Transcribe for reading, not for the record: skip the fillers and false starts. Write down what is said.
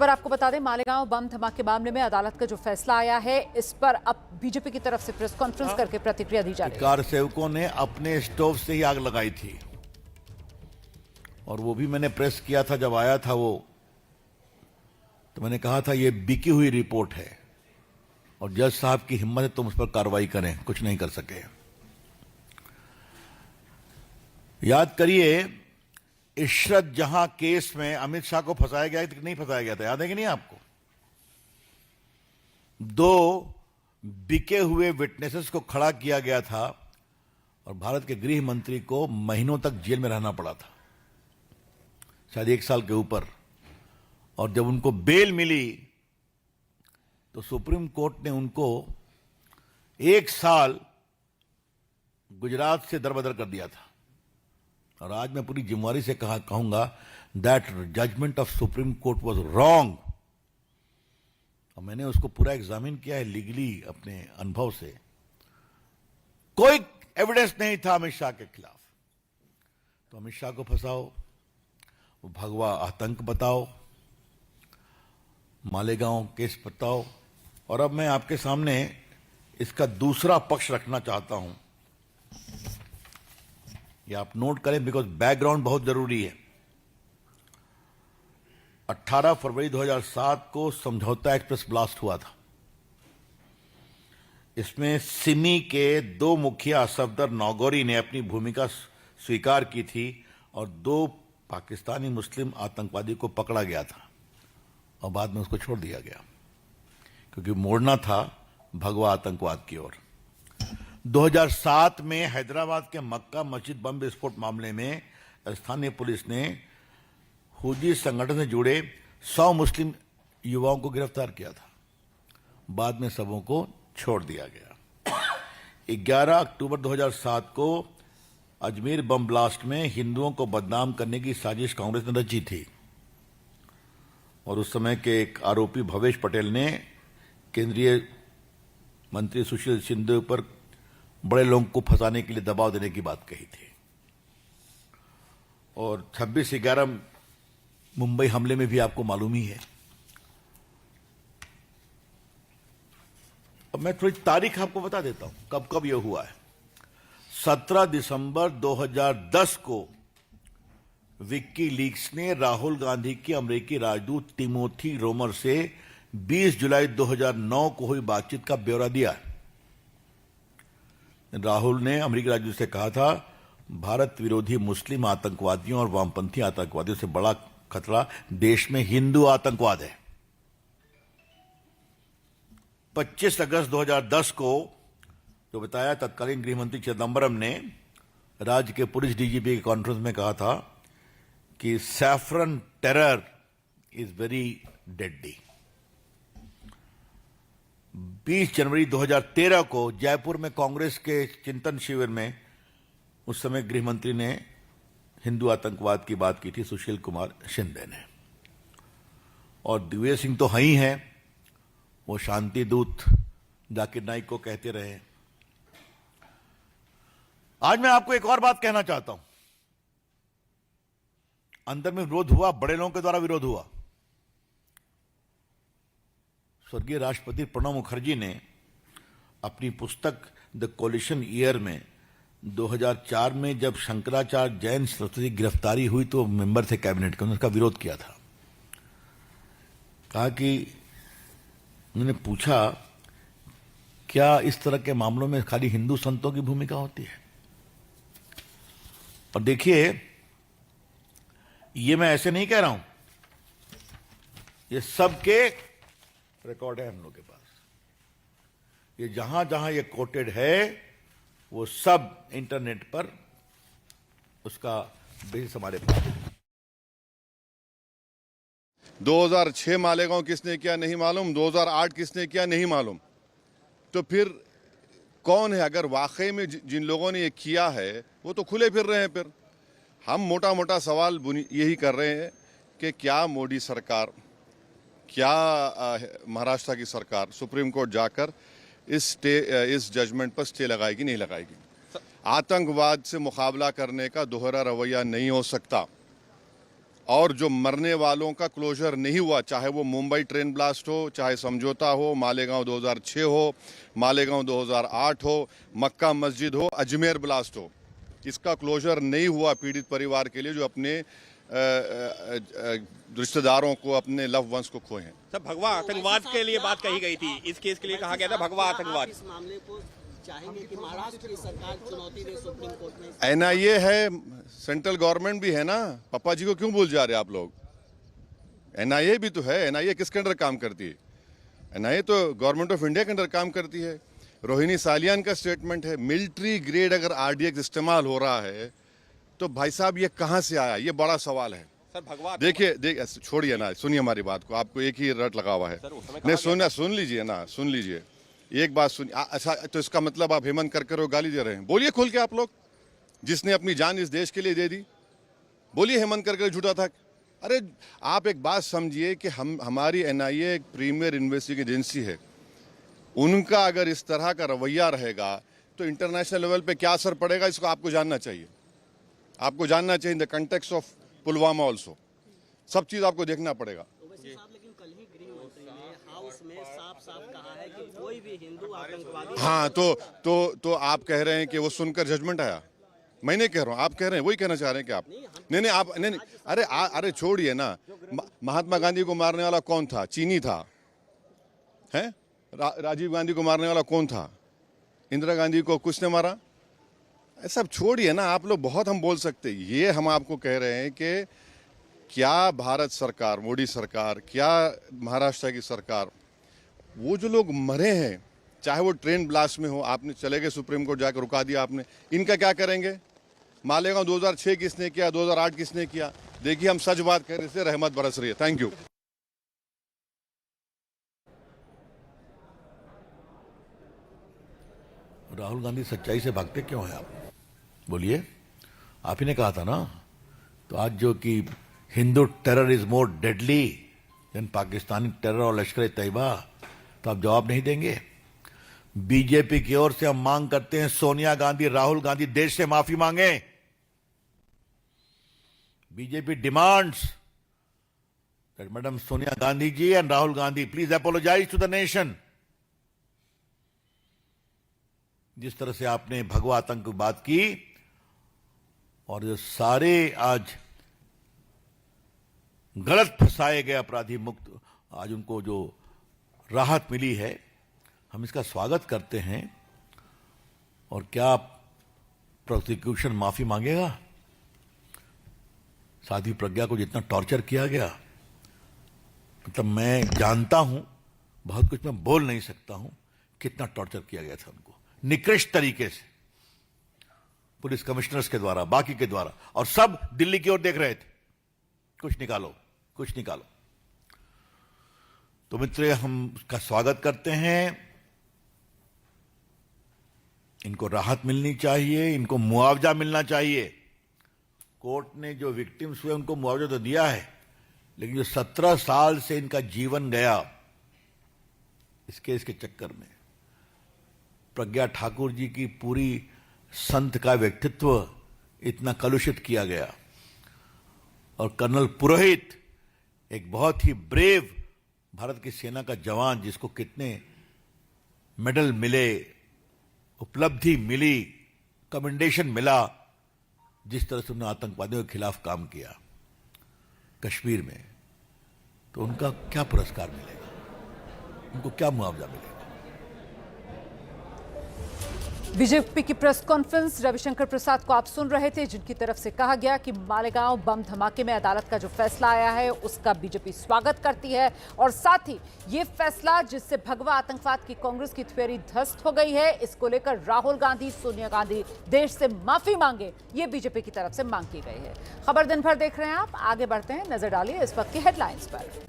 खबर आपको बता दें, मालेगांव बम धमाके मामले में अदालत का जो फैसला आया है, इस पर अब बीजेपी की तरफ से प्रेस कॉन्फ्रेंस करके प्रतिक्रिया दी जा रही है। कार सेवकों ने अपने स्टोव से ही आग लगाई थी और वो भी मैंने प्रेस किया था जब आया था वो, तो मैंने कहा था ये बिकी हुई रिपोर्ट है और जज साहब की हिम्मत है तुम उस पर कार्रवाई करें, कुछ नहीं कर सके। याद करिए, इशरत जहां केस में अमित शाह को फंसाया गया कि नहीं फंसाया गया था, याद है कि नहीं आपको? 2 बिके हुए विटनेसेस को खड़ा किया गया था और भारत के गृह मंत्री को महीनों तक जेल में रहना पड़ा था, शायद 1 साल के ऊपर। और जब उनको बेल मिली तो सुप्रीम कोर्ट ने उनको 1 साल गुजरात से दरबदर कर दिया था। और आज मैं पूरी जिम्मेवारी से कहूंगा that judgement of Supreme Court was wrong. और मैंने उसको पूरा एग्जामिन किया है लीगली अपने अनुभव से। कोई एविडेंस नहीं था अमित शाह के खिलाफ, तो अमित शाह को फंसाओ, भगवा आतंक बताओ, मालेगांव केस बताओ। और अब मैं आपके सामने इसका दूसरा पक्ष रखना चाहता हूं, ये आप नोट करें बिकॉज बैकग्राउंड बहुत जरूरी है। 18 फरवरी 2007 को समझौता एक्सप्रेस ब्लास्ट हुआ था। इसमें सिमी के 2 मुखिया सफदर नौगोरी ने अपनी भूमिका स्वीकार की थी और 2 पाकिस्तानी मुस्लिम आतंकवादी को पकड़ा गया था और बाद में उसको छोड़ दिया गया क्योंकि मोड़ना था भगवा आतंकवाद की ओर। 2007 में हैदराबाद के मक्का मस्जिद बम विस्फोट मामले में स्थानीय पुलिस ने हुजी संगठन से जुड़े 100 मुस्लिम युवाओं को गिरफ्तार किया था, बाद में सबों को छोड़ दिया गया। 11 अक्टूबर 2007 को अजमेर बम ब्लास्ट में हिंदुओं को बदनाम करने की साजिश कांग्रेस ने रची थी और उस समय के एक आरोपी भवेश पटेल ने केंद्रीय मंत्री सुशील शिंदे पर बड़े लोगों को फंसाने के लिए दबाव देने की बात कही थी। और 26/11 मुंबई हमले में भी आपको मालूम ही है। अब मैं थोड़ी तारीख आपको बता देता हूं कब कब यह हुआ है। 17 दिसंबर 2010 को विक्की लीक्स ने राहुल गांधी की अमेरिकी राजदूत टिमोथी रोमर से 20 जुलाई 2009 को हुई बातचीत का ब्यौरा दिया। राहुल ने अमेरिकी राजदूत से कहा था, भारत विरोधी मुस्लिम आतंकवादियों और वामपंथी आतंकवादियों से बड़ा खतरा देश में हिंदू आतंकवाद है। 25 अगस्त 2010 को जो बताया, तत्कालीन गृहमंत्री चिदंबरम ने राज्य के पुलिस डीजीपी की कॉन्फ्रेंस में कहा था कि saffron terror is very deadly. 20 जनवरी 2013 को जयपुर में कांग्रेस के चिंतन शिविर में उस समय गृहमंत्री ने हिंदू आतंकवाद की बात की थी सुशील कुमार शिंदे ने। और दिग्विजय सिंह तो ही हैं, वो शांति दूत जाकिर नाइक को कहते रहे। आज मैं आपको एक और बात कहना चाहता हूं। अंदर में विरोध हुआ, बड़े लोगों के द्वारा विरोध हुआ। स्वर्गीय राष्ट्रपति प्रणब मुखर्जी ने अपनी पुस्तक द कोलिशन ईयर में 2004 में जब शंकराचार्य जैन सरस्वती की गिरफ्तारी हुई तो मेंबर थे कैबिनेट के, उन्होंने उसका विरोध किया था। कहा कि उन्होंने पूछा क्या इस तरह के मामलों में खाली हिंदू संतों की भूमिका होती है? और देखिए, ये मैं ऐसे नहीं कह रहा हूं, ये सबके रिकॉर्ड है हम लोग के पास। ये जहां जहां ये कोटेड है वो सब इंटरनेट पर उसका बेसिस हमारे पास है। 2006 मालेगांव किसने किया नहीं मालूम, 2008 किसने किया नहीं मालूम। तो फिर कौन है? अगर वाकई में जिन लोगों ने ये किया है वो तो खुले फिर रहे हैं। फिर हम मोटा मोटा सवाल यही कर रहे हैं कि क्या मोदी सरकार, क्या महाराष्ट्र की सरकार सुप्रीम कोर्ट जाकर इस जजमेंट पर स्टे लगाएगी, नहीं लगाएगी? आतंकवाद से मुकाबला करने का दोहरा रवैया नहीं हो सकता। और जो मरने वालों का क्लोजर नहीं हुआ, चाहे वो मुंबई ट्रेन ब्लास्ट हो, चाहे समझौता हो, मालेगांव 2006 हो, मालेगांव 2008 हो, मक्का मस्जिद हो, अजमेर ब्लास्ट हो, इसका क्लोजर नहीं हुआ पीड़ित परिवार के लिए जो अपने रिश्तेदारों को, अपने लव वंस को खोए हैं। सर, भगवा आतंकवाद के लिए बात कही गई थी, इस केस के लिए कहा गया था भगवा आतंकवाद। इस मामले को चाहेंगे कि महाराष्ट्र की सरकार चुनौती दे सुप्रीम कोर्ट में? एनआईए है, सेंट्रल गवर्नमेंट भी है ना, पापा जी को क्यों भूल जा रहे आप लोग? एनआईए भी तो है। एनआईए किसके अंडर काम करती है? एनआईए तो गवर्नमेंट ऑफ इंडिया के अंडर काम करती है। रोहिणी सालियान का स्टेटमेंट है, मिलिट्री ग्रेड अगर आरडीएक्स इस्तेमाल हो रहा है तो भाई साहब ये कहां से आया? ये बड़ा सवाल है। सर, भगवा देखिए छोड़िए ना, सुनिए हमारी बात को, आपको एक ही रट लगा हुआ है। नहीं, सुन लीजिए ना, सुन लीजिए एक बात सुनिए। अच्छा, तो इसका मतलब आप हेमंत करकर को गाली दे रहे हैं? बोलिए खोल के आप लोग, जिसने अपनी जान इस देश के लिए दे दी, बोलिए हेमंत करकर झूठा था। अरे आप एक बात समझिए कि हमारी एनआईए एक प्रीमियर इन्वेस्टिगेटिव एजेंसी है, उनका अगर इस तरह का रवैया रहेगा तो इंटरनेशनल लेवल पे क्या असर पड़ेगा, इसको आपको जानना चाहिए। आपको जानना चाहिए in the context of Pulwama also, सब चीज आपको देखना पड़ेगा। लेकिन कल ही गृह मंत्री ने हाउस में साफ साफ कहा है कि कोई भी हिंदू आतंकवादी। हाँ, तो आप कह रहे हैं कि वो सुनकर जजमेंट आया? मैं नहीं कह रहा हूँ, आप कह रहे हैं, वही कहना चाह रहे हैं कि आप नहीं आप नहीं। अरे छोड़िए ना, महात्मा गांधी को मारने वाला कौन था? चीनी था, हैं? राजीव गांधी को मारने वाला कौन था? इंदिरा गांधी को कुछ ने मारा? ऐसा छोड़िए ना, आप लोग बहुत हम बोल सकते हैं। ये हम आपको कह रहे हैं कि क्या भारत सरकार, मोदी सरकार, क्या महाराष्ट्र की सरकार, वो जो लोग मरे हैं, चाहे वो ट्रेन ब्लास्ट में हो, आपने चले गए सुप्रीम कोर्ट जाकर रुका दिया आपने, इनका क्या करेंगे? मालेगांव 2006 किसने किया, 2008 किसने किया? देखिए, हम सच बात कर रहे थे, रहमत बरस रही है। Thank you. राहुल गांधी सच्चाई से भागते क्यों हैं आप? बोलिए, आप ही ने कहा था ना। तो आज जो कि Hindu terror is more deadly than Pakistani terror और लश्कर तैयबा, तो आप जवाब नहीं देंगे? बीजेपी की ओर से हम मांग करते हैं सोनिया गांधी, राहुल गांधी देश से माफी मांगे। BJP demands that madam Sonia Gandhi ji and Rahul Gandhi please apologise to the nation. जिस तरह से आपने भगवा आतंक की बात की, और जो सारे आज गलत फंसाए गए अपराधी मुक्त, आज उनको जो राहत मिली है, हम इसका स्वागत करते हैं। और क्या प्रोसिक्यूशन माफी मांगेगा? साध्वी प्रज्ञा को जितना टॉर्चर किया गया, मतलब मैं जानता हूं, बहुत कुछ मैं बोल नहीं सकता हूं, कितना टॉर्चर किया गया था उनको निकृष्ट तरीके से, पुलिस कमिश्नर्स के द्वारा, बाकी के द्वारा, और सब दिल्ली की ओर देख रहे थे, कुछ निकालो, कुछ निकालो। तो मित्र, हम उसका स्वागत करते हैं। इनको राहत मिलनी चाहिए, इनको मुआवजा मिलना चाहिए। कोर्ट ने जो विक्टिम्स हुए उनको मुआवजा तो दिया है, लेकिन जो 17 साल से इनका जीवन गया इस केस के चक्कर में, प्रज्ञा ठाकुर जी की पूरी संत का व्यक्तित्व इतना कलुषित किया गया, और कर्नल पुरोहित एक बहुत ही ब्रेव भारत की सेना का जवान, जिसको कितने मेडल मिले, उपलब्धि मिली, कमेंडेशन मिला, जिस तरह से उन्होंने आतंकवादियों के खिलाफ काम किया कश्मीर में, तो उनका क्या पुरस्कार मिलेगा? उनको क्या मुआवजा मिलेगा? बीजेपी की प्रेस कॉन्फ्रेंस, रविशंकर प्रसाद को आप सुन रहे थे, जिनकी तरफ से कहा गया कि मालेगांव बम धमाके में अदालत का जो फैसला आया है उसका बीजेपी स्वागत करती है, और साथ ही ये फैसला जिससे भगवा आतंकवाद की कांग्रेस की थ्योरी ध्वस्त हो गई है, इसको लेकर राहुल गांधी, सोनिया गांधी देश से माफी मांगे, ये बीजेपी की तरफ से मांग की गई है। खबर दिन भर देख रहे हैं आप, आगे बढ़ते हैं, नजर डालिए इस वक्त की हेडलाइंस पर।